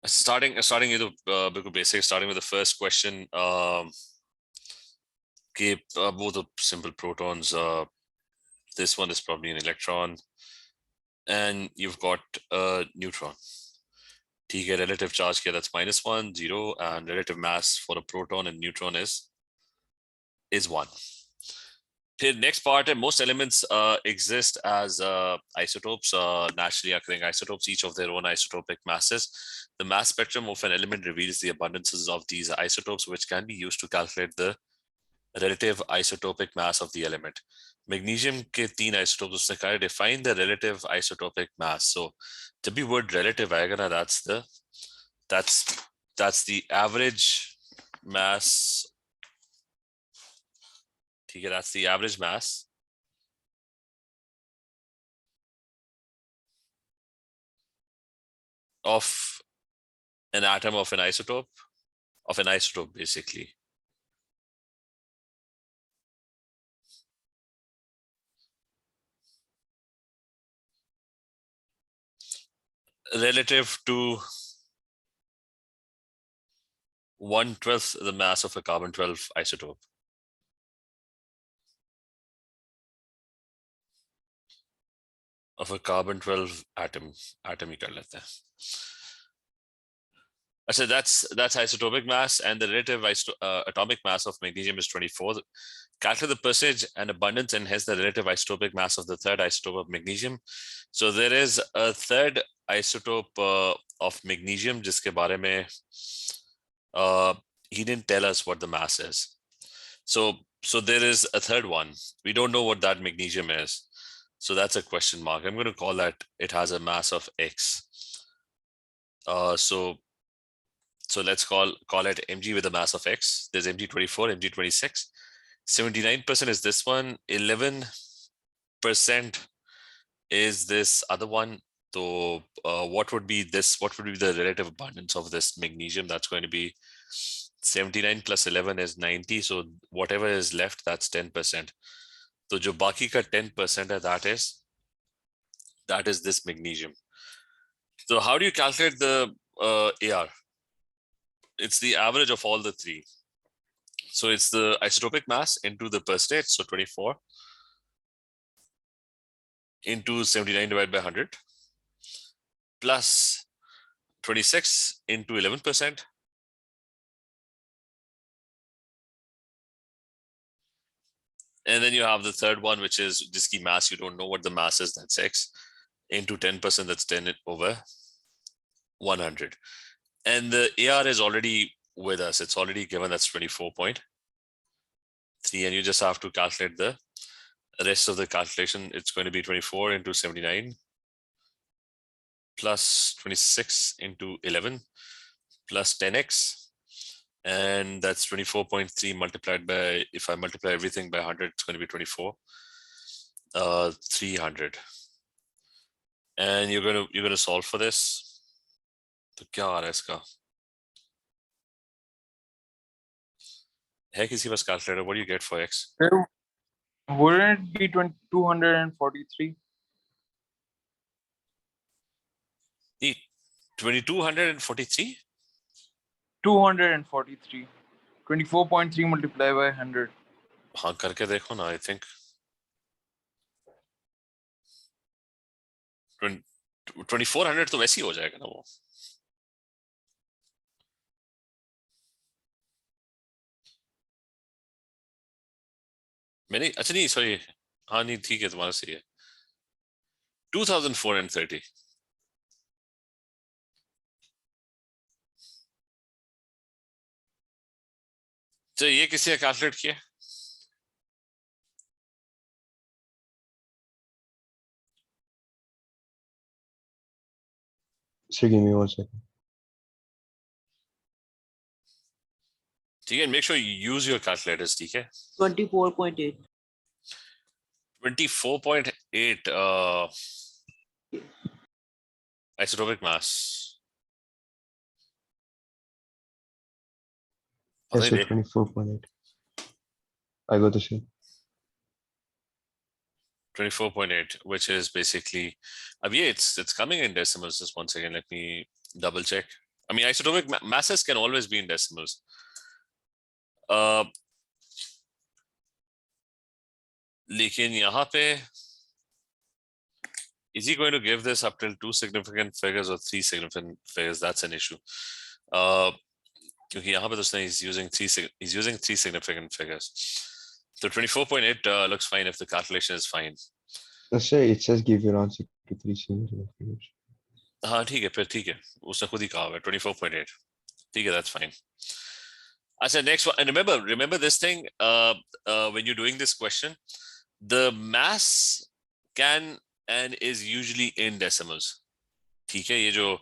Starting with the basic, starting with the first question. Both are simple protons. This one is probably an electron, and you've got a neutron. ठीक है, relative charge here, that's -1, 0, and relative mass for a proton and neutron is 1. The next part, most elements exist as isotopes, naturally occurring isotopes, each of their own isotopic masses. The mass spectrum of an element reveals the abundances of these isotopes, which can be used to calculate the relative isotopic mass of the element. Magnesium के 3 isotopes उसने कहा define the relative isotopic mass. So जब भी word relative आएगा ना, that's the average mass. ठीक है, that's the average mass of an atom of an isotope basically. Relative to 1/12 the mass of a carbon-12 isotope. Of a carbon-12 atom ही कर लेते हैं. So that's isotopic mass, and the relative atomic mass of magnesium is 24. Calculate the percentage and abundance and hence the relative isotopic mass of the third isotope of magnesium. So there is a third isotope of magnesium जिसके बारे में he didn't tell us what the mass is. So there is a third one. We don't know what that magnesium is. So that's a question mark. I'm going to call that it has a mass of X. So let's call it Mg with a mass of X. There's Mg24, Mg26. 79% is this one. 11% is this other one. So what would be this? What would be the relative abundance of this magnesium? That's going to be 79 plus 11 is 90. So whatever is left, that's 10%. So जो बाकी का 10% है, that is this magnesium. So how do you calculate the AR? It's the average of all the three. So it's the isotopic mass into the percentage, so 24 into 79 divided by 100 plus 26 into 11%. And then you have the third one, which is jiski mass, you don't know what the mass is, that's X, into 10%, that's 10 over 100. And the AR is already with us. It's already given, that's 24.3. And you just have to calculate the rest of the calculation. It's going to be 24 into 79 plus 26 into 11 plus 10x. And that's 24.3 multiplied by, if I multiply everything by 100, it's going to be 24, 300. And you're going to solve for this. तो क्या आ रहा है इसका? है किसी पास calculator? What do you get for x? Wouldn't it be 243? 2243? 243. 24.3 multiplied by 100. हाँ करके देखो ना. I think 2400 तो वैसे ही हो जाएगा ना वो. मैंने अच्छा नहीं, सॉरी, हाँ नहीं ठीक है, तुम्हारा सही है. 2430. तो ये किसी ने कैलकुलेट किया? So give me 1 second. ठीक है, make sure you use your calculators. ठीक है. 24.8. 24.8 isotopic mass. Yes, sir, 24.8. I got the same. 24.8, which is basically, it's coming in decimals. Just 1 second, let me double check. I mean, isotopic masses can always be in decimals. लेकिन यहाँ पे is he going to give this up till 2 significant figures or 3 significant figures? That's an issue. क्योंकि यहाँ पे तो he's using 3 significant figures. So 24.8 looks fine if the calculation is fine. It says give your answer to 3 significant figures. हाँ ठीक है फिर ठीक है उसने खुद ही कहा है 24.8 ठीक है that's fine. I said next one, and remember this thing when you're doing this question, the mass can and is usually in decimals. ठीक है ये जो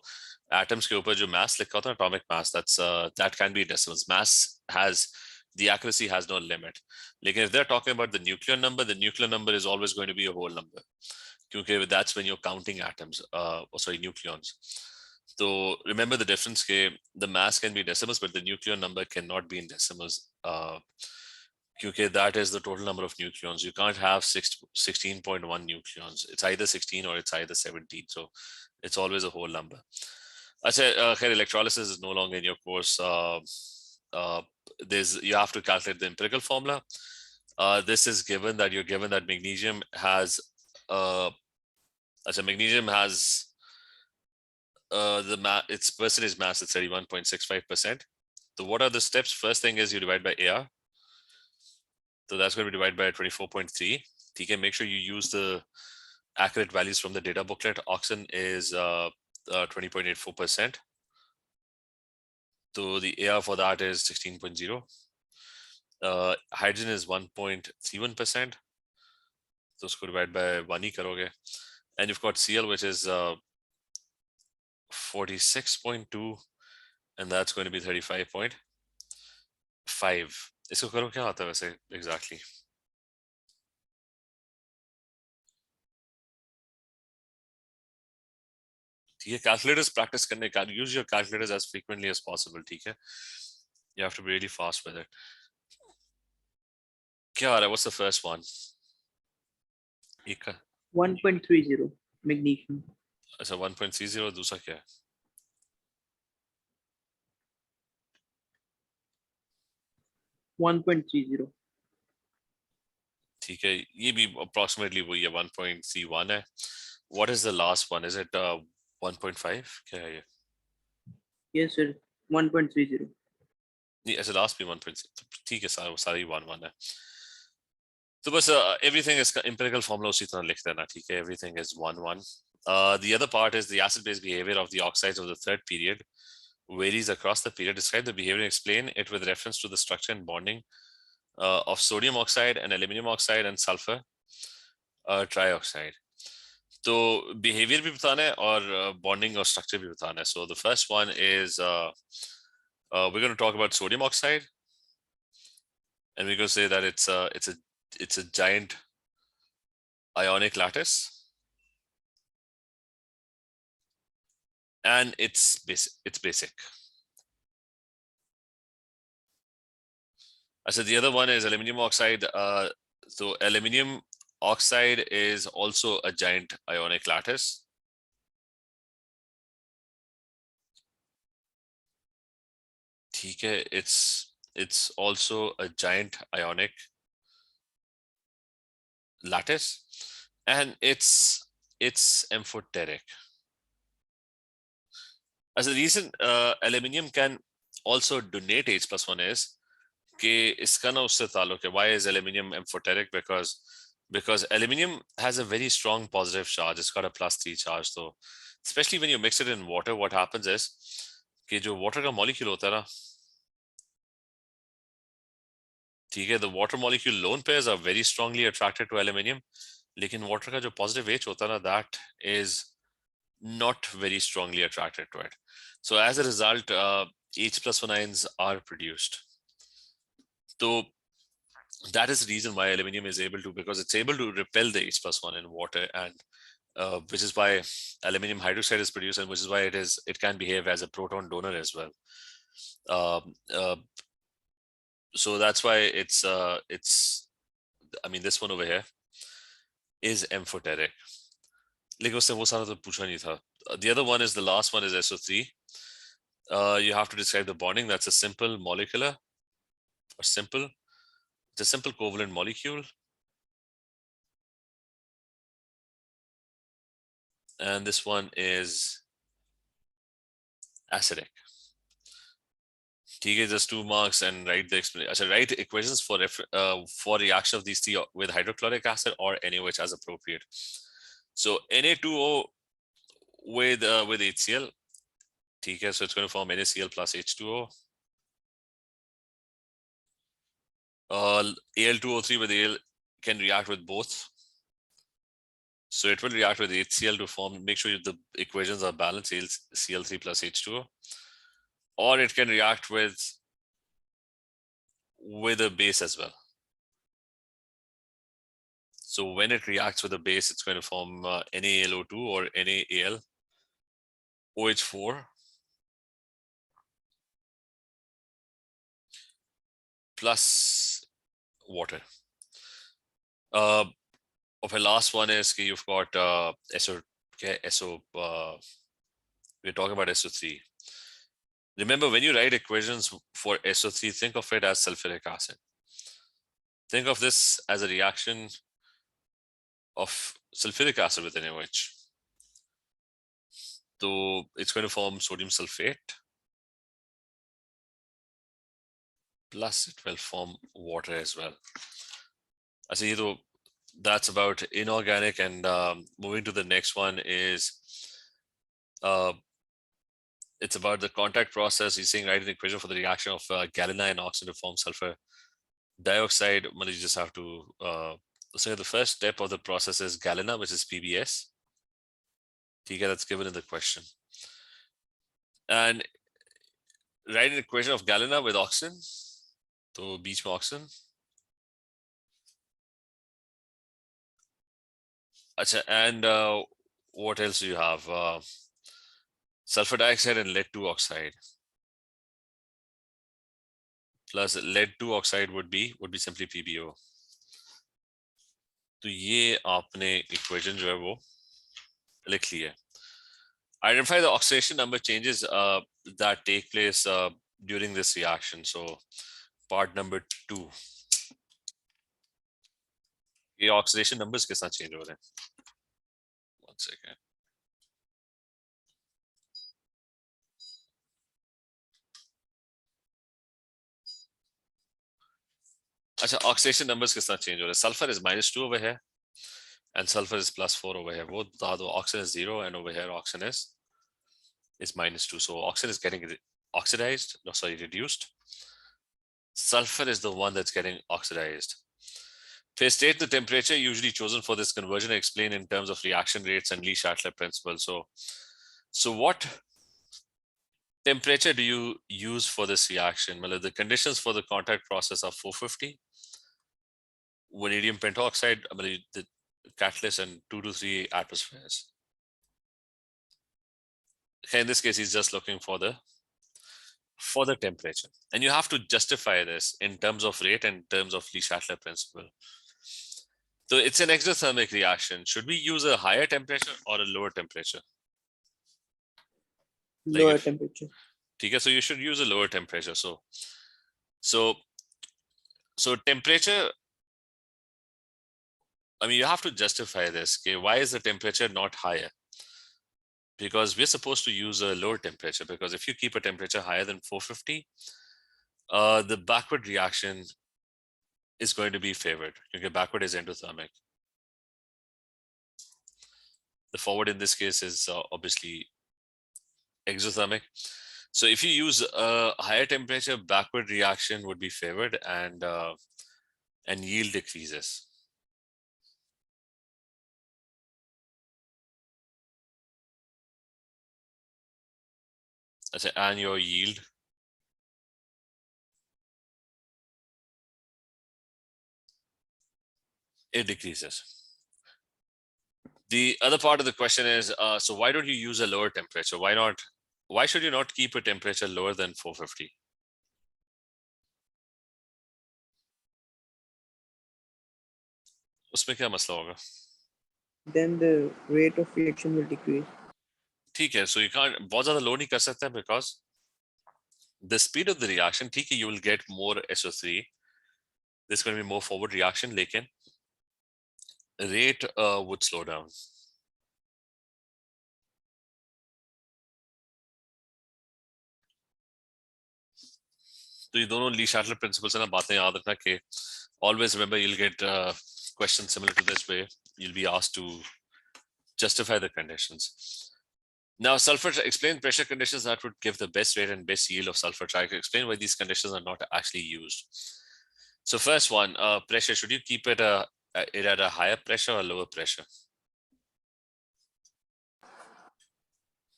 atoms के ऊपर जो mass लिखा होता है atomic mass that can be decimals. Mass has the accuracy has no limit. Like if they're talking about the nuclear number is always going to be a whole number. Because that's when you're counting atoms, nucleons. So remember the difference, the mass can be decimals, but the nuclear number cannot be in decimals. Because that is the total number of nucleons. You can't have 16.1 nucleons. It's either 16 or it's either 17. So it's always a whole number. I said electrolysis is no longer in your course. You have to calculate the empirical formula. This is given that you're given that magnesium has magnesium has its percentage mass is 31.65%. So what are the steps? First thing is you divide by AR. So that's going to be divided by 24.3. You can make sure you use the accurate values from the data booklet. Oxygen is 20.84%. So the AR for that is 16.0. Hydrogen is 1.31%. So it's divided by 1 ही करोगे. And you've got Cl, which is 46.2, and that's going to be 35.5. इसको करो क्या आता है वैसे exactly? ठीक है, calculators practice करने का, use your calculators as frequently as possible. ठीक है, you have to be really fast with it. क्या आ रहा है? What's the first one? 1.30 magnesium. अच्छा 1.30. दूसरा क्या है? $1.30. ठीक है, ये भी approximately वही है 1.31 है. What is the last one? Is it 1.5? क्या है ये? Yes, sir. 1.30. नहीं, ऐसे last भी 1.6. ठीक है, सारी 1 है. तो बस everything is empirical formula उसी तरह लिख देना. ठीक है, everything is 1. The other part is the acid-base behavior of the oxides of the third period varies across the period. Describe the behavior and explain it with reference to the structure and bonding of sodium oxide and aluminum oxide and sulfur trioxide. So behavior भी बताना है और bonding और structure भी बताना है. So the first one is we're going to talk about sodium oxide, and we're going to say that it's a giant ionic lattice. And it's basic. I said the other one is aluminum oxide. So aluminum oxide is also a giant ionic lattice. ठीक है, it's also a giant ionic lattice, and it's amphoteric. As a reason aluminum can also donate H+1 is कि इसका ना उससे ताल्लुक है. Why is aluminum amphoteric? Because aluminum has a very strong positive charge. It's got a +3 charge. So especially when you mix it in water, what happens is कि जो water का molecule होता है ना, ठीक है, the water molecule lone pairs are very strongly attracted to aluminum. लेकिन water का जो positive H होता है ना, that is not very strongly attracted to it. So as a result, H+1 ions are produced. So that is the reason why aluminum is able to, because it's able to repel the H+1 in water, and which is why aluminum hydroxide is produced, and which is why it can behave as a proton donor as well. So that's why it's I mean this one over here is amphoteric. लेकिन उससे वो सारा तो पूछा नहीं था. The other one is the last one is SO3. You have to describe the bonding. That's a simple molecular or simple. It's a simple covalent molecule. And this one is acidic. ठीक है, just 2 marks and write the explanation. Write equations for reaction of these three with hydrochloric acid or NaOH as appropriate. So Na2O with HCl. ठीक है, so it's going to form NaCl plus H2O. Al2O3 with Al can react with both. So it will react with HCl to form, make sure the equations are balanced, Cl3 plus H2O. Or it can react with a base as well. So when it reacts with a base, it's going to form NaLO2 or NaAl OH4 plus water. Okay, last one is you've got SO. Okay, SO. We're talking about SO3. Remember, when you write equations for SO3, think of it as sulfuric acid. Think of this as a reaction of sulfuric acid with NaOH. So it's going to form sodium sulfate. Plus it will form water as well. I see, that's about inorganic, and moving to the next one is it's about the contact process. You're saying write an equation for the reaction of galena and oxygen to form sulfur dioxide. You just have to so the first step of the process is galena, which is PBS. Okay, that's given in the question. And write an equation of galena with oxygen. So beach में oxygen. And what else do you have? Sulfur dioxide and lead-2 oxide. Plus lead-2 oxide would be simply PbO. तो ये आपने equation जो है वो लिख ली है. Identify the oxidation number changes that take place during this reaction. So part number 2. ये oxidation numbers के साथ change हो रहे हैं. One second. अच्छा, oxidation numbers के साथ change हो रहे हैं. Sulfur is -2 over here and sulfur is +4 over here. Both oxygen is 0 and over here oxygen is -2. So oxygen is getting oxidized, no, sorry, reduced. Sulfur is the one that's getting oxidized. Please state the temperature usually chosen for this conversion and explain in terms of reaction rates and Lee-Shatler principle. So what temperature do you use for this reaction? Well, the conditions for the contact process are 450, vanadium pentoxide, the catalyst, and 2 to 3 atmospheres. Okay, in this case, he's just looking for the temperature, and you have to justify this in terms of rate and in terms of Lee-Shatler principle. So it's an exothermic reaction. Should we use a higher temperature or a lower temperature? Lower temperature. Okay, so you should use a lower temperature. So temperature, you have to justify this. Okay, why is the temperature not higher? Because we're supposed to use a lower temperature, because if you keep a temperature higher than 450, the backward reaction is going to be favored. Okay, backward is endothermic. The forward in this case is obviously exothermic. So if you use a higher temperature, backward reaction would be favored, and yield decreases. And your yield it decreases. The other part of the question is, so why don't you use a lower temperature? Why not? Why should you not keep a temperature lower than 450? उसमें क्या मसला होगा? Then the rate of reaction will decrease. ठीक है, so you can't बहुत ज़्यादा low नहीं कर सकता because the speed of the reaction, ठीक है, you will get more SO3. There's going to be more forward reaction, लेकिन rate would slow down. तो ये दोनों ली शैटलर प्रिंसिपल से ना बातें याद रखना कि always remember you'll get questions similar to this way. You'll be asked to justify the conditions. Now, sulfur, explain pressure conditions that would give the best rate and best yield of sulfur. Try to explain why these conditions are not actually used. So first one, pressure, should you keep it at a higher pressure or lower pressure?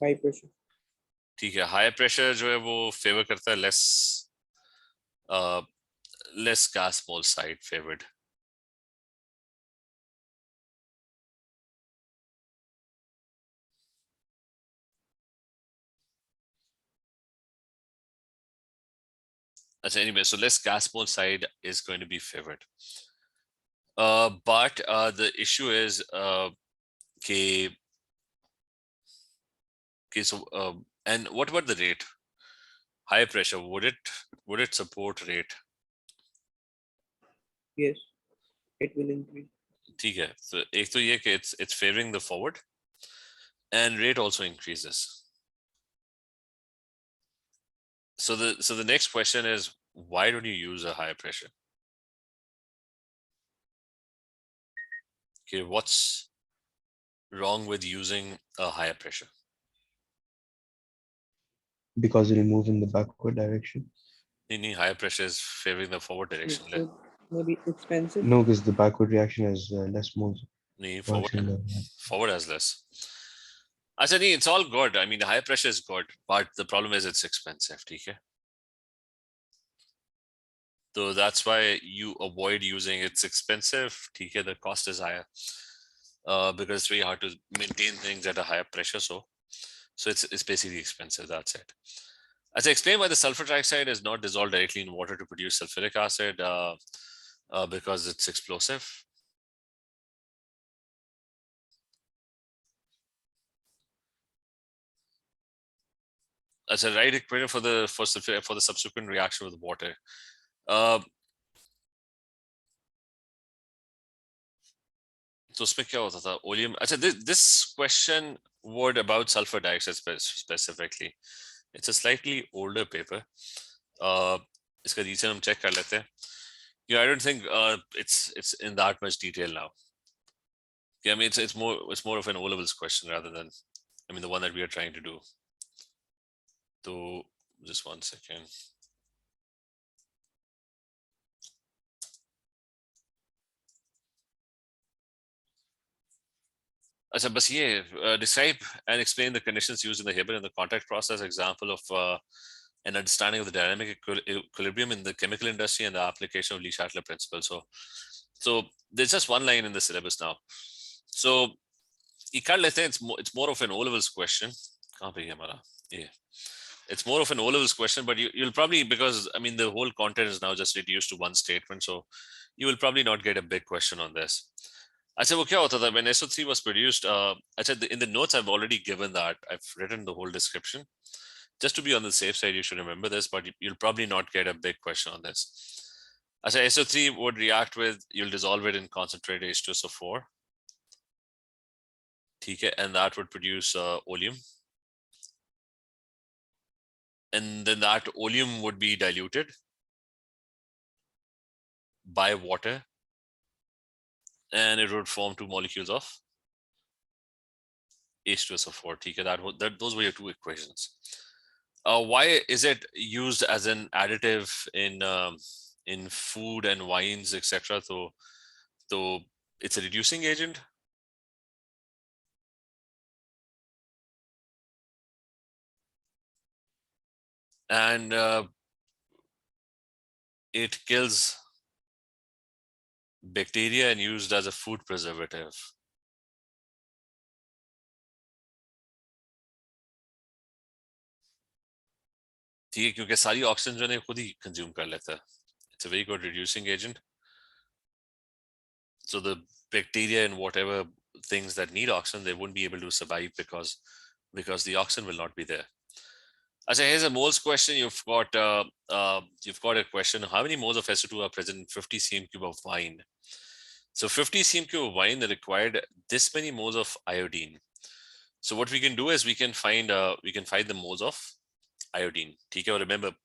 High pressure. ठीक है, higher pressure जो है वो favor करता है less gas mole side favored. Anyway, so less gas mole side is going to be favored. But the issue is okay, so and what about the rate? High pressure, would it support rate? Yes, it will increase. ठीक है, so एक तो ये कि it's favoring the forward and rate also increases. So the next question is, why don't you use a higher pressure? Okay, what's wrong with using a higher pressure? Because it'll move in the backward direction. Any higher pressure is favoring the forward direction. So maybe expensive. No, because the backward reaction has less moles. नहीं, Once in the- forward has less. I said, it's all good. I mean, the high pressure is good, but the problem is it's expensive. Okay. So that's why you avoid using it's expensive. Okay, the cost is higher because it's very hard to maintain things at a higher pressure. So it's basically expensive. That's it. As I explained, why the sulfur trioxide is not dissolved directly in water to produce sulfuric acid because it's explosive. As a right equation for the subsequent reaction with water. So उसमें क्या होता था? Oleum. अच्छा, this question word about sulfur dioxide specifically. It's a slightly older paper. इसका reason हम check कर लेते हैं. Yeah, I don't think it's in that much detail now. Yeah, I mean it's more of an O-levels question rather than, I mean, the one that we are trying to do. So just 1 second. अच्छा, बस ये describe and explain the conditions used in the Haber in the contact process. Example of an understanding of the dynamic equilibrium in the chemical industry and the application of Lee-Shatler principle. So there's just one line in the syllabus now. So it's more of an O-levels question. Yeah. It's more of an O-levels question, but you'll probably, because I mean the whole content is now just reduced to one statement, so you will probably not get a big question on this. I said, okay, when SO3 was produced, I said in the notes I've already given that. I've written the whole description. Just to be on the safe side, you should remember this, but you'll probably not get a big question on this. I said SO3 would react with, you'll dissolve it in concentrate H2SO4. And that would produce oleum. And then that oleum would be diluted by water. And it would form 2 molecules of H2SO4. Those were your 2 equations. Why is it used as an additive in food and wines, etc.? So it's a reducing agent. And it kills bacteria and used as a food preservative. ठीक है, क्योंकि सारी oxygen जो है खुद ही consume कर लेता है. It's a very good reducing agent. So the bacteria and whatever things that need oxygen, they won't be able to survive because the oxygen will not be there. Achha, here's a moles question. You've got a question. How many moles of SO2 are present in 50 cm cube of wine? So 50 cm cube of wine required this many moles of iodine. So what we can do is we can find the moles of iodine. ठीक है? Remember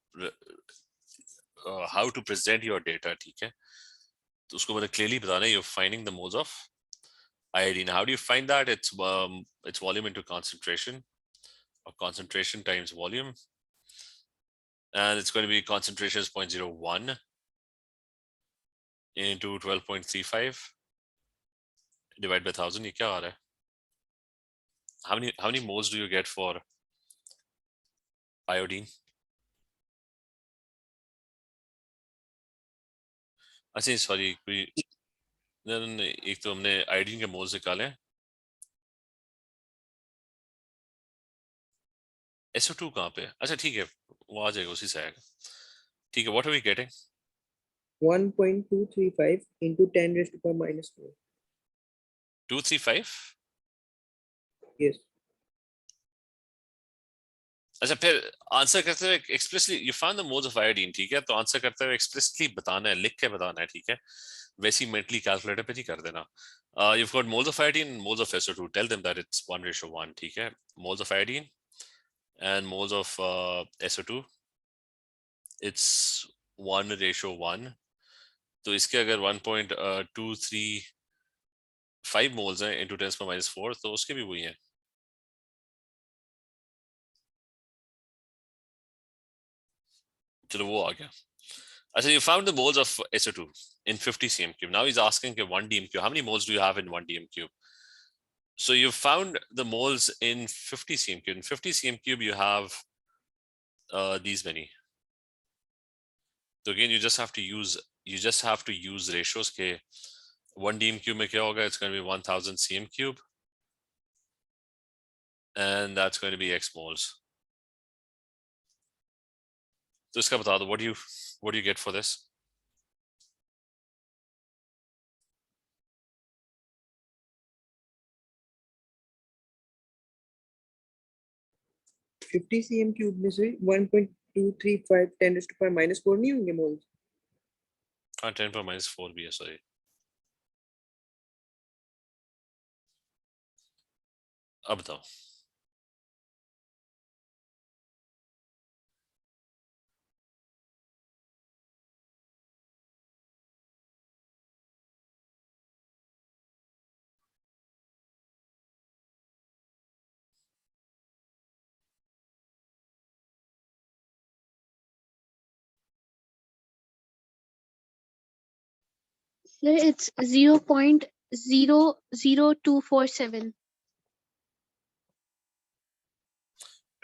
how to present your data. ठीक है? तो उसको मैंने clearly बताना है. You're finding the moles of iodine. How do you find that? It's volume into concentration, or concentration times volume, and it's going to be concentration is 0.01 into 12.35 divided by 1000. ये क्या आ रहा है? How many moles do you get for iodine? अच्छा sorry कोई नहीं, एक तो हमने आयोडीन के मोल्स निकाले हैं. SO2 कहाँ पे है? अच्छा ठीक है, वो आ जाएगा, उसी से आएगा. ठीक है, what are we getting? 1.235 into 10 raised to power minus 4. 235. Yes. अच्छा फिर आंसर करते हुए explicitly you found the moles of iodine. ठीक है, तो आंसर करते हुए एक्सप्लिसिटली बताना है, लिख के बताना है. ठीक है, वैसी मेंटली कैलकुलेटर पे नहीं कर देना. You've got moles of iodine, moles of SO2. Tell them that it's 1:1. ठीक है, moles of iodine and moles of SO2, it's 1:1. तो इसके अगर 1.235 मोल्स हैं into 10⁻⁴, तो उसके भी वही हैं. चलो वो आ गया. अच्छा, you found the moles of SO2 in 50 cm cube. Now he's asking 1 dm cube. How many moles do you have in 1 dm cube? So you found the moles in 50 cm cube. In 50 cm cube, you have these many. So again, you just have to use ratios. के 1 dm cube में क्या होगा? It's going to be 1000 cm cube, and that's going to be x moles. So इसका बता दो, what do you get for this? $50 cm cube में से 1.235 10 raised to power minus 4 नहीं होंगे moles? हाँ, 10⁻⁴ भी है, sorry. अब बताओ. Sir, it's 0.00247.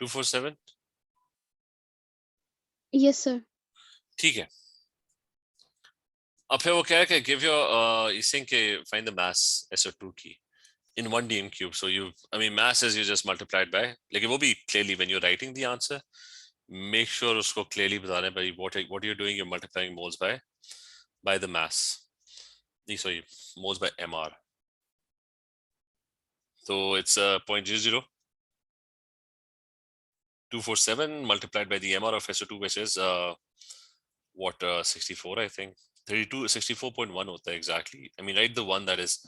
247. Yes, sir. ठीक है. अब फिर वो क्या है कि give your saying के find the mass SO2 की in 1 dm cube. So mass is you just multiplied by. लेकिन वो भी clearly when you're writing the answer, make sure उसको clearly बताना भाई what you're doing. You're multiplying moles by the mass. Sorry, moles by MR. So it's 0.00247 multiplied by the MR of SO2, which is 64, I think. 64.1 होता है exactly. Write the one that is.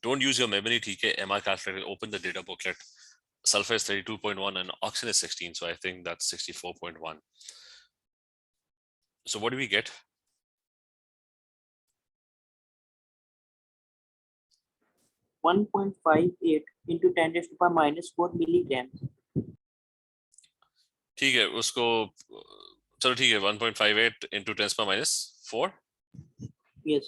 Don't use your memory. ठीक है, MR calculator. Open the data booklet. Sulfur is 32.1 and oxygen is 16. So I think that's 64.1. So what do we get? 1.58 into 10 raised to power minus 4 milligrams. ठीक है, उसको चलो ठीक है, 1.58 into 10⁻⁴. Yes.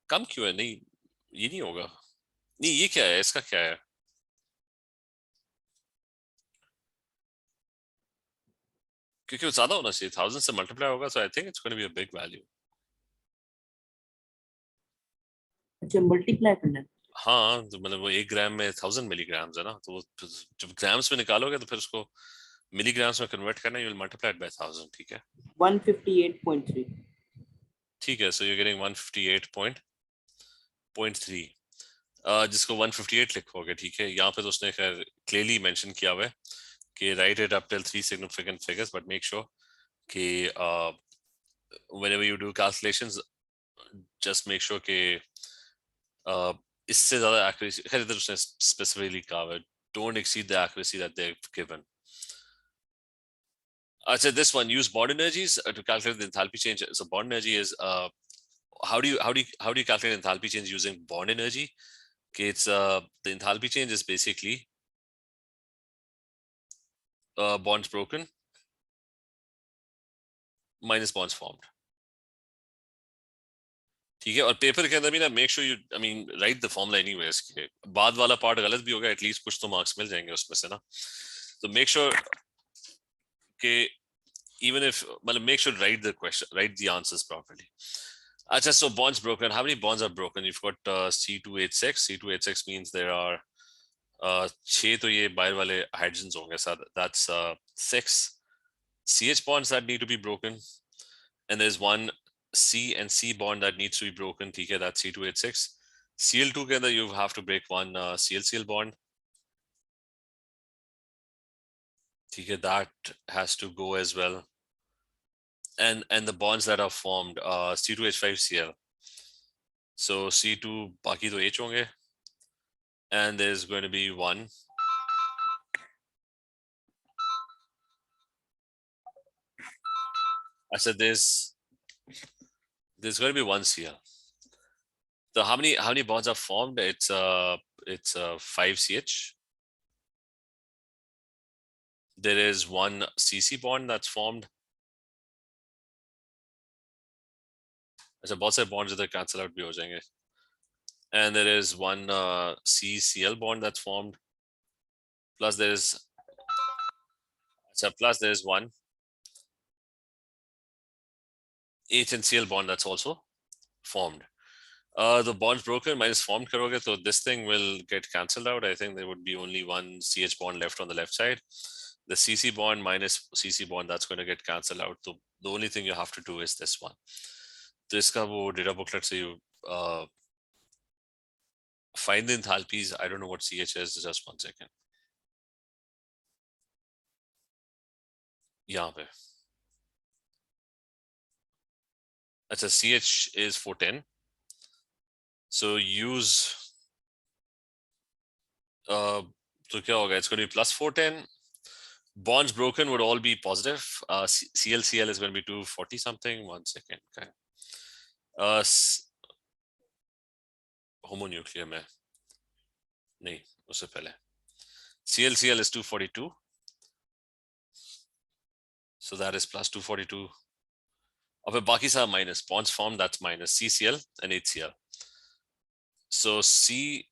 कम क्यों है? नहीं, ये नहीं होगा. नहीं, ये क्या है? इसका क्या है? क्योंकि वो ज्यादा होना चाहिए, 1000 से मल्टीप्लाई होगा. So I think it's going to be a big value. अच्छा, मल्टीप्लाई करना है. हाँ, तो मतलब वो 1 ग्राम में 1000 मिलीग्राम्स है ना, तो वो जब ग्राम्स में निकालोगे तो फिर उसको मिलीग्राम्स में कन्वर्ट करना, यू विल मल्टीप्लाई बाय 1000. ठीक है, 158.3. ठीक है. So you are getting 158.3. जिसको 158 लिखोगे, ठीक है। यहाँ पे तो उसने खैर क्लियरली मेंशन किया हुआ है कि write it up till 3 significant figures, but make sure कि whenever you do calculations, just make sure कि इससे ज्यादा accuracy, खैर इधर उसने specifically कहा हुआ है, don't exceed the accuracy that they've given. This one, use bond energies to calculate the enthalpy change. So bond energy is how do you calculate enthalpy change using bond energy? Okay, it's the enthalpy change is basically bonds broken minus bonds formed. ठीक है, और paper के अंदर भी ना make sure you I mean right the formula anyways के बाद वाला पार्ट गलत भी होगा एटलीस्ट कुछ तो मार्क्स मिल जाएंगे उसमें से ना, तो मेक श्योर के even if make sure write the question, write the answers properly. So bonds broken, how many bonds are broken? You've got C2H6. C2H6 means there are 6 to ye बाहर वाले hydrogens होंगे, so that's 6 CH bonds that need to be broken, and there's one C and C bond that needs to be broken, ठीक है, that's C2H6. Cl2 के अंदर you have to break one Cl bond, ठीक है, that has to go as well. And the bonds that are formed, C2H5Cl. So C2 बाकी तो H होंगे, and there's going to be one. I said there's going to be one Cl. So how many bonds are formed? It's 5CH. There is one CC bond that's formed. अच्छा बहुत सारे bonds इधर cancel out भी हो जाएंगे. And there is one CCl bond that's formed. Plus there is one H and Cl bond that's also formed. The bonds broken minus formed karoge, so this thing will get cancelled out. I think there would be only one CH bond left on the left side. The CC bond minus CC bond, that's going to get cancelled out. So the only thing you have to do is this one. So iska wo data booklet se you find the enthalpies. I don't know what CH is, just 1 second. यहाँ पे अच्छा CH is 410. So use so क्या होगा? It's going to be plus 410. Bonds broken would all be positive. CL is going to be 240 something. 1 second. Okay. Homonuclear में नहीं, उससे पहले CL is 242. So that is plus 242. और फिर बाकी सारा minus. Bonds formed, that's minus CCl and HCl. So CL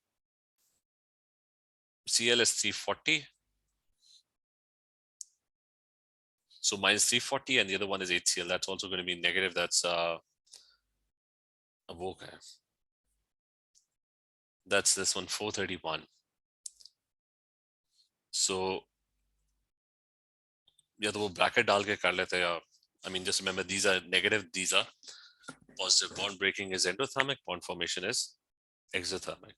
is 340. So minus 340, and the other one is HCl. That's also going to be negative. That's that's this one, 431. So yeah, तो वो bracket डाल के कर लेते हैं. I mean, just remember these are negative, these are positive. Bond breaking is endothermic, bond formation is exothermic.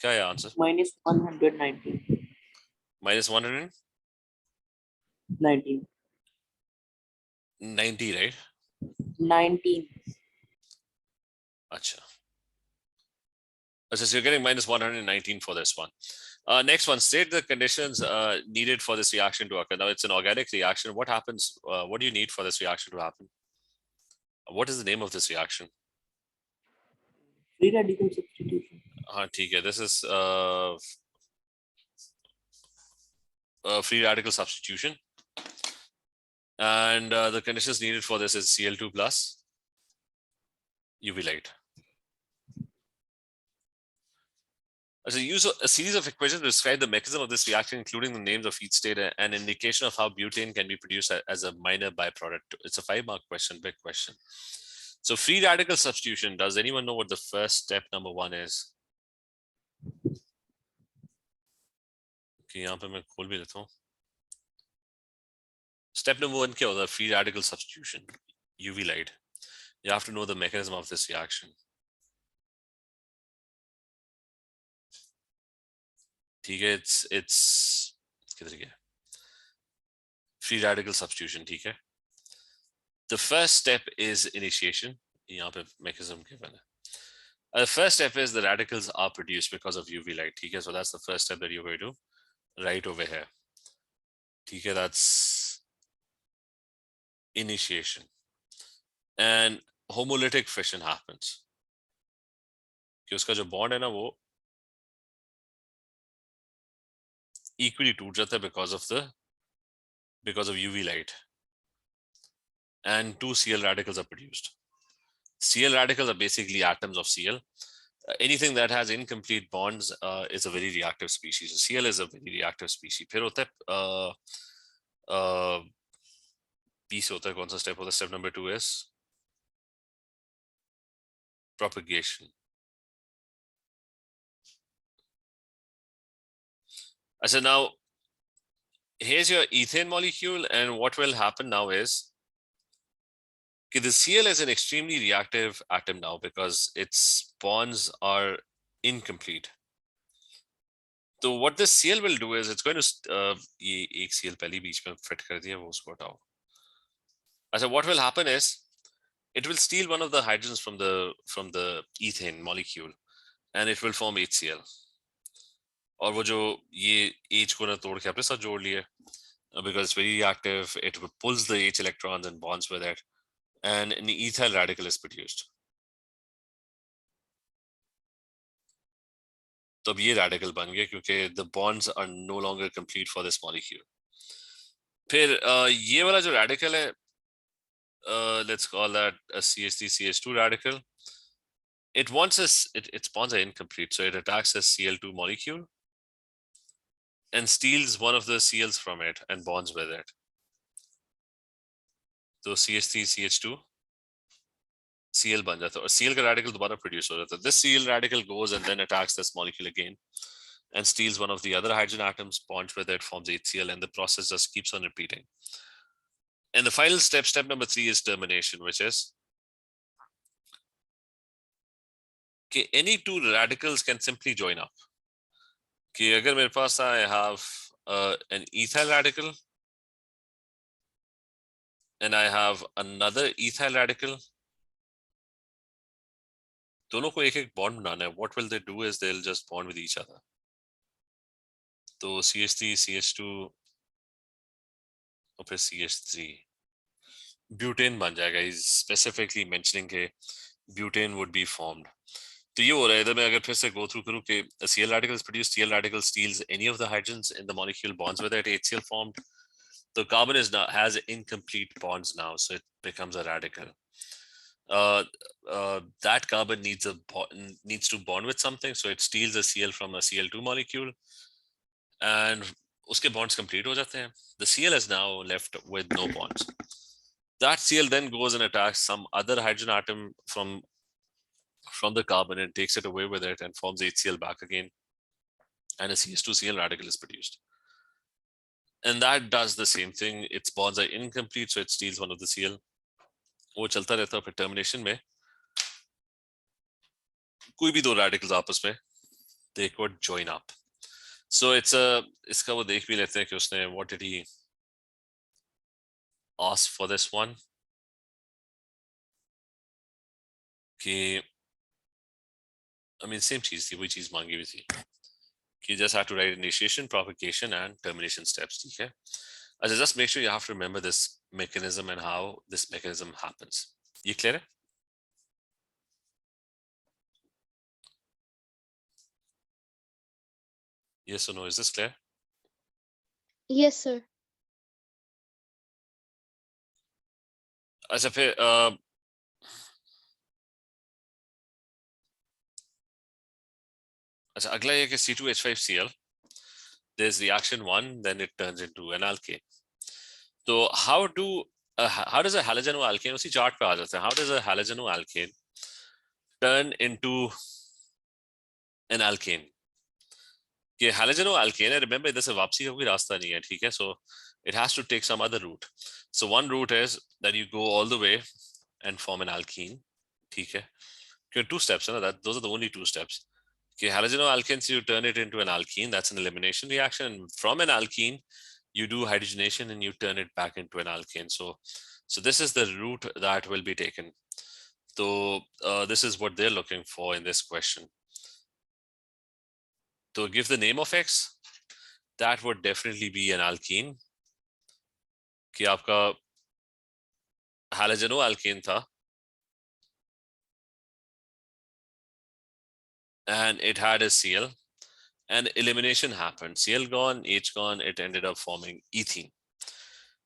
क्या है answer? Minus 119. Minus 119, 90, right? 19. Acha. So you're getting minus 119 for this one. Next one, state the conditions needed for this reaction to occur. Now it's an organic reaction. What happens? What do you need for this reaction to happen? What is the name of this reaction? Free radical substitution. ठीक है. This is free radical substitution. And the conditions needed for this is Cl2 plus UV light. So use a series of equations to describe the mechanism of this reaction, including the names of each state and indication of how butane can be produced as a minor byproduct. It's a 5-mark question, big question. So free radical substitution, does anyone know what the first step number 1 is? Okay, यहाँ पे मैं खोल भी लेता हूँ. Step number 1 क्या होता है? Free radical substitution, UV light. You have to know the mechanism of this reaction. ठीक है, it's किधर गया, free radical substitution, ठीक है. The first step is initiation. यहाँ पे mechanism given है. The first step is the radicals are produced because of UV light. ठीक है, so that's the first step that you're going to write over here. ठीक है, that's initiation. And homolytic fission happens. कि उसका जो bond है ना वो equally टूट जाता है because of UV light. And two Cl radicals are produced. Cl radicals are basically atoms of Cl. Anything that has incomplete bonds is a very reactive species. So Cl is a very reactive species. फिर होता है B से होता है कौन सा step होता है? Step number 2 is propagation. So now here's your ethane molecule, and what will happen now is the Cl is an extremely reactive atom now because its bonds are incomplete. So what this Cl will do is it's going to ये एक Cl पहले बीच में fit कर दिया वो उसको हटाओ. So what will happen is it will steal one of the hydrogens from the ethane molecule and it will form HCl. और वो जो ये H को ना तोड़ के अपने साथ जोड़ लिए because it's very reactive, it pulls the H electrons and bonds with it, and an ethyl radical is produced. तो अब ये radical बन गया क्योंकि the bonds are no longer complete for this molecule. फिर ये वाला जो radical है, let's call that a CH3CH2 radical. It wants its bonds are incomplete, so it attacks a Cl2 molecule and steals one of the Cls from it and bonds with it. So CH3CH2 Cl बन जाता है और Cl का radical दोबारा produce हो जाता है. This Cl radical goes and then attacks this molecule again and steals one of the other hydrogen atoms, bonds with it, forms HCl, and the process just keeps on repeating. And the final step, step number 3, is termination, which is कि any two radicals can simply join up. कि अगर मेरे पास I have an ethyl radical and I have another ethyl radical, दोनों को एक एक bond बनाना है. What will they do is they'll just bond with each other. तो CH3 CH2 और फिर CH3 butane बन जाएगा. He's specifically mentioning कि butane would be formed. तो ये हो रहा है इधर मैं अगर फिर से go through करूँ कि a Cl radical is produced, Cl radical steals any of the hydrogens in the molecule, bonds with it, HCl formed. The carbon is now has incomplete bonds now, so it becomes a radical. That carbon needs to bond with something, so it steals a Cl from a Cl2 molecule, and उसके bonds complete हो जाते हैं. The Cl is now left with no bonds. That Cl then goes and attacks some other hydrogen atom from the carbon and takes it away with it and forms HCl back again, and a CH2Cl radical is produced. And that does the same thing. Its bonds are incomplete, so it steals one of the Cl. वो चलता रहता है. फिर termination में कोई भी दो radicals आपस में they could join up. So इसका वो देख भी लेते हैं कि उसने what did he ask for this one कि I mean same चीज थी, वही चीज मांगी हुई थी. You just have to write initiation, propagation, and termination steps. ठीक है? Just make sure you have to remember this mechanism and how this mechanism happens. You clear? Yes or no? Is this clear? Yes, sir. अच्छा फिर अच्छा अगला ये कि C2H5Cl, there's reaction 1, then it turns into an alkane. So how does a halogenoalkane, उसी chart पे आ जाता है, how does a halogenoalkane turn into an alkane? कि halogenoalkane है, remember इधर से वापसी का कोई रास्ता नहीं है, ठीक है? So it has to take some other route. So one route is that you go all the way and form an alkene, ठीक है? Two steps, those are the only two steps. Okay, halogenoalkanes, you turn it into an alkene. That's an elimination reaction. And from an alkene, you do hydrogenation and you turn it back into an alkane. So this is the route that will be taken. So this is what they're looking for in this question. To give the name of X, that would definitely be an alkene. कि आपका halogenoalkane था, and it had a Cl, and elimination happened. Cl gone, H gone, it ended up forming ethene.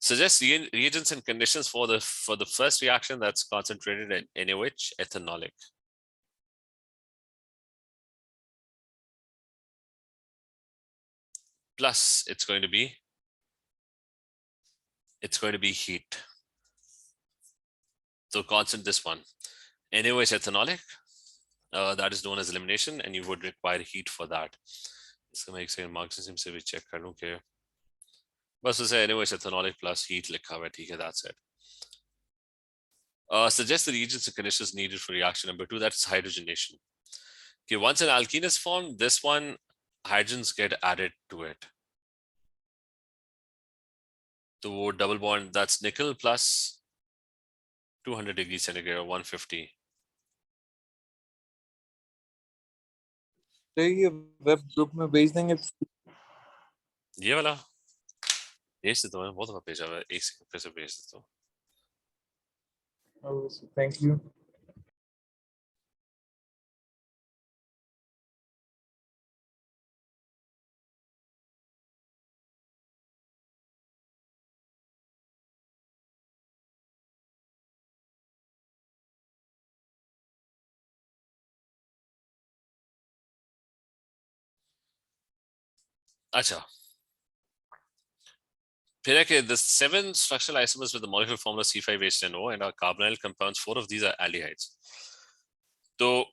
Suggest reagents and conditions for the first reaction that's concentrated in NaOH, ethanolic. Plus it's going to be heat. So constant this one. NaOH ethanolic, that is known as elimination, and you would require heat for that. इसका मैं एक second Marxism से भी check कर लूं कि बस उसे NaOH ethanolic plus heat लिखा हुआ है, ठीक है, that's it. Suggest the reagents and conditions needed for reaction number 2, that's hydrogenation. Okay, once an alkene is formed, this one, hydrogens get added to it. So double bond, that's nickel plus 200 degrees centigrade or 150. तो ये web group में भेज देंगे. ये वाला भेज देता हूँ, बहुत भेजा हुआ है, एक सेकंड फिर से भेज देता हूँ. Oh, thank you. अच्छा, फिर है कि the 7 structural isomers with the molecular formula C5H10O and are carbonyl compounds, 4 of these are aldehydes. So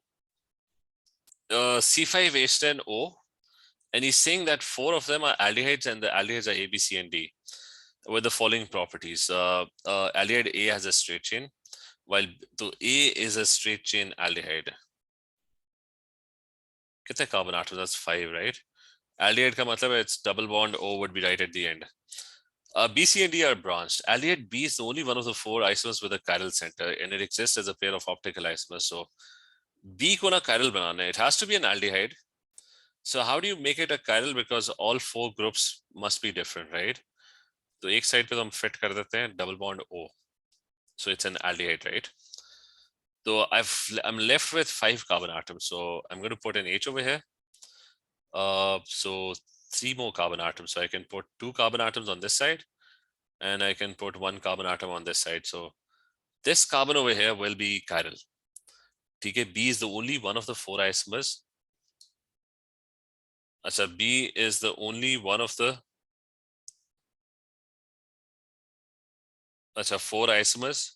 C5H10O, and he's saying that 4 of them are aldehydes and the aldehydes are A, B, C, and D with the following properties. Aldehyde A has a straight chain, while the A is a straight chain aldehyde. कितने carbon atoms? That's 5, right? Aldehyde का मतलब है it's double bond O would be right at the end. B, C, and D are branched. Aldehyde B is the only one of the 4 isomers with a chiral center, and it exists as a pair of optical isomers. So B को ना chiral बनाना है. It has to be an aldehyde. So how do you make it a chiral? Because all 4 groups must be different, right? तो एक side पे तो हम fit कर देते हैं double bond O. So it's an aldehyde, right? So I'm left with 5 carbon atoms. So I'm going to put an H over here. So 3 more carbon atoms. So I can put 2 carbon atoms on this side, and I can put 1 carbon atom on this side. So this carbon over here will be chiral. TK B is the only one of the 4 isomers. So B is the only one of the 4 isomers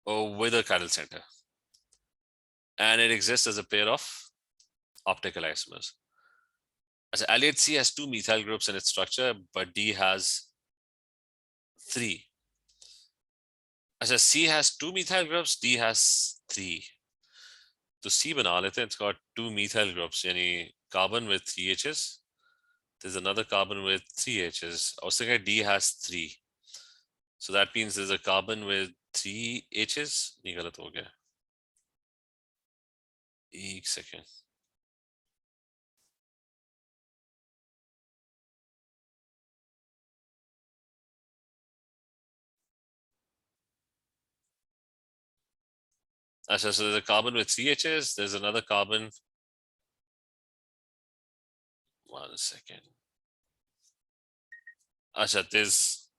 with a chiral center, and it exists as a pair of optical isomers. So aldehyde C has 2 methyl groups in its structure, but D has 3. C has 2 methyl groups, D has 3. So C बना लेते हैं, it's got 2 methyl groups, यानी carbon with 3 H's. There's another carbon with 3 H's. और second D has 3. So that means there's a carbon with 3 H's. नहीं गलत हो गया. एक second. So there's a carbon with 3 H's. There's another carbon. 1 second. There's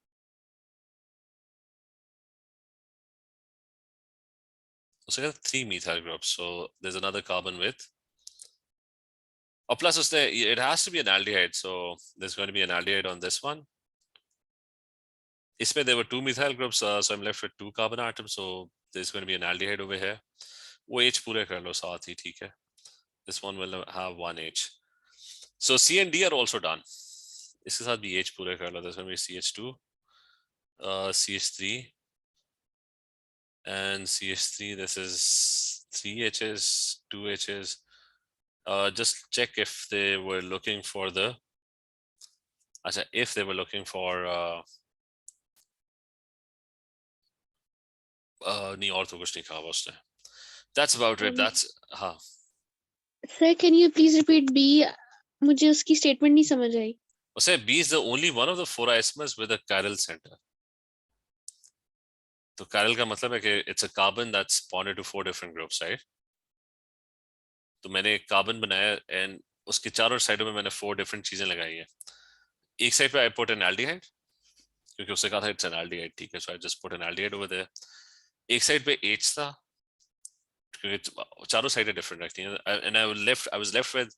so 3 methyl groups. So there's another carbon with. Or plus it has to be an aldehyde. So there's going to be an aldehyde on this one. Isme there were 2 methyl groups, so I'm left with 2 carbon atoms. So there's going to be an aldehyde over here. वो H पूरे कर लो साथ ही, ठीक है. This one will have 1 H. So C and D are also done. इसके साथ भी H पूरे कर लो. There's going to be CH2, CH3, and CH3. This is 3 H's, 2 H's, just check if they were looking for the if they were looking for नहीं और तो कुछ नहीं कहा उसने. That's about it. That's हाँ. Sir, can you please repeat B? मुझे उसकी statement नहीं समझ आई. उसे B is the only one of the 4 isomers with a chiral center. तो chiral का मतलब है कि it's a carbon that's bonded to 4 different groups, right? तो मैंने एक कार्बन बनाया and उसके चारों साइडों में मैंने 4 different चीजें लगाई हैं. एक साइड पे I put an aldehyde क्योंकि उससे कहा था it's an aldehyde, ठीक है, so I just put an aldehyde over there. एक साइड पे H था क्योंकि चारों साइडें डिफरेंट रखती हैं and I was left with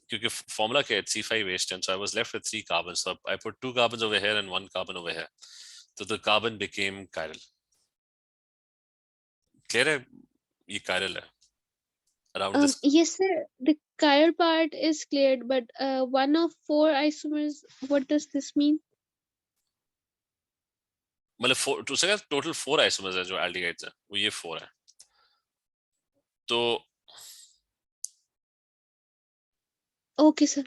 क्योंकि फॉर्मूला क्या है C5H10, so I was left with 3 carbons, so I put 2 carbons over here and 1 carbon over here, so the carbon became chiral. Clear है? ये chiral है around this. Yes, sir. The chiral part is cleared, but 1 of 4 isomers. What does this mean? मतलब तो उसका total 4 isomers है जो aldehydes है, वो ये 4 है. तो Okay, sir.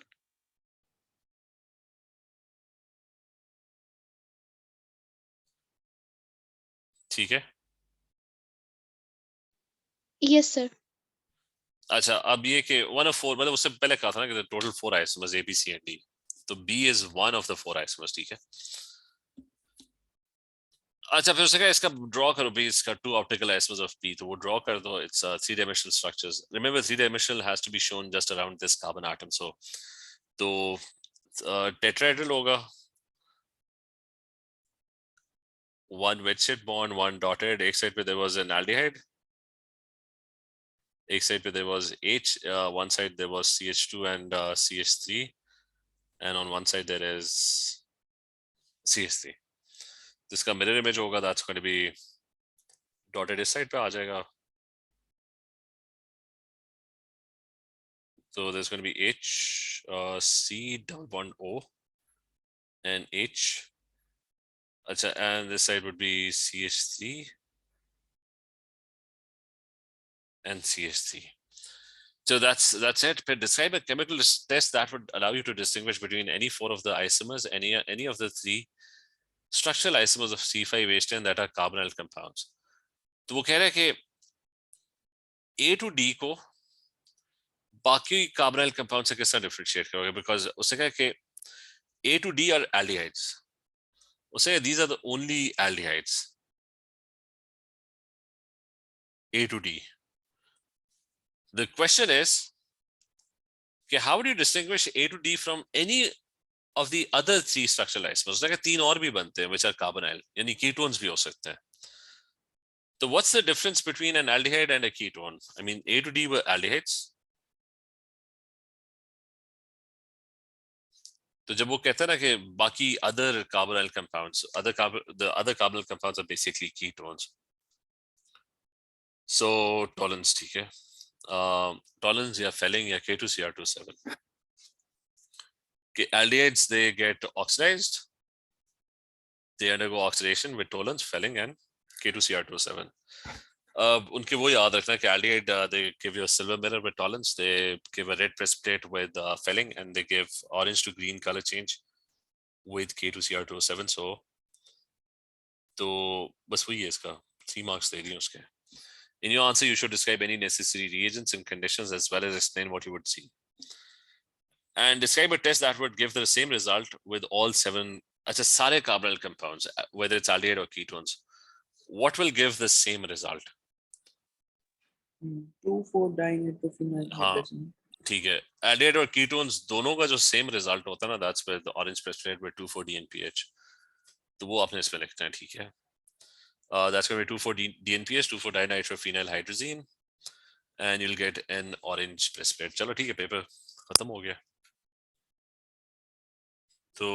ठीक है. Yes, sir. अच्छा, अब ये कि 1 of 4 मतलब उससे पहले कहा था ना कि total 4 isomers A, B, C and D, तो B is 1 of the 4 isomers, ठीक है. अच्छा, फिर उसने कहा इसका ड्रॉ करो भी, इसका 2 ऑप्टिकल आइसोमर्स ऑफ P, तो वो ड्रॉ कर दो. It's 3 dimensional structures. Remember 3 dimensional has to be shown just around this carbon atom, so तो टेट्राहेड्रल होगा, 1 wedge-shaped bond, 1 dotted. एक साइड पे there was an aldehyde, एक साइड पे there was H, one side there was CH2 and CH3, and on one side there is CH3. जिसका mirror image होगा that's going to be dotted इस side पे आ जाएगा. So there's going to be H, C double bond O and H. Achha, and this side would be CH3 and CH3. So that's it. But describe a chemical test that would allow you to distinguish between any 4 of the isomers, any of the 3 structural isomers of C5H10 that are carbonyl compounds. तो वो कह रहा है कि A to D को बाकी carbonyl compound से किस तरह differentiate करोगे, because उससे कहा कि A to D are aldehydes. उससे these are the only aldehydes. A to D. The question is, okay, how do you distinguish A to D from any of the other 3 structural isomers? like 3 और भी बनते हैं which are carbonyl, यानी ketones भी हो सकते हैं. So what's the difference between an aldehyde and a ketone? I mean, A to D were aldehydes. तो जब वो कहता है ना कि बाकी other carbonyl compounds, the other carbonyl compounds are basically ketones. So tolerance, ठीक है. Tolerance या Felling या K2Cr27. Okay, aldehydes, they get oxidized. They undergo oxidation with tolerance, Felling and K2Cr27. उनके वो याद रखना कि aldehyde, they give you a silver mirror with tolerance, they give a red precipitate with Felling, and they give orange to green color change with K2Cr27. So तो बस वही है इसका 3 marks दे दिए उसके. In your answer, you should describe any necessary reagents and conditions as well as explain what you would see. And describe a test that would give the same result with all 7 सारे carbonyl compounds, whether it's aldehyde or ketones. What will give the same result? 2,4-dinitrophenyl hydrazine. ठीक है, aldehyde और ketones दोनों का जो same result होता है ना, that's with the orange precipitate with 2,4-DNPH. तो वो आपने इसमें लिखना है, ठीक है. That's going to be 2,4-DNPH, 2,4-dinitrophenyl hydrazine, and you'll get an orange precipitate. चलो ठीक है, पेपर खत्म हो गया. तो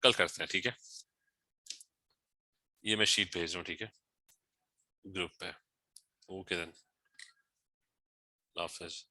कल करते हैं, ठीक है. ये मैं शीट भेज रहा हूँ, ठीक है, ग्रुप पे. ओके देन, हाफिज.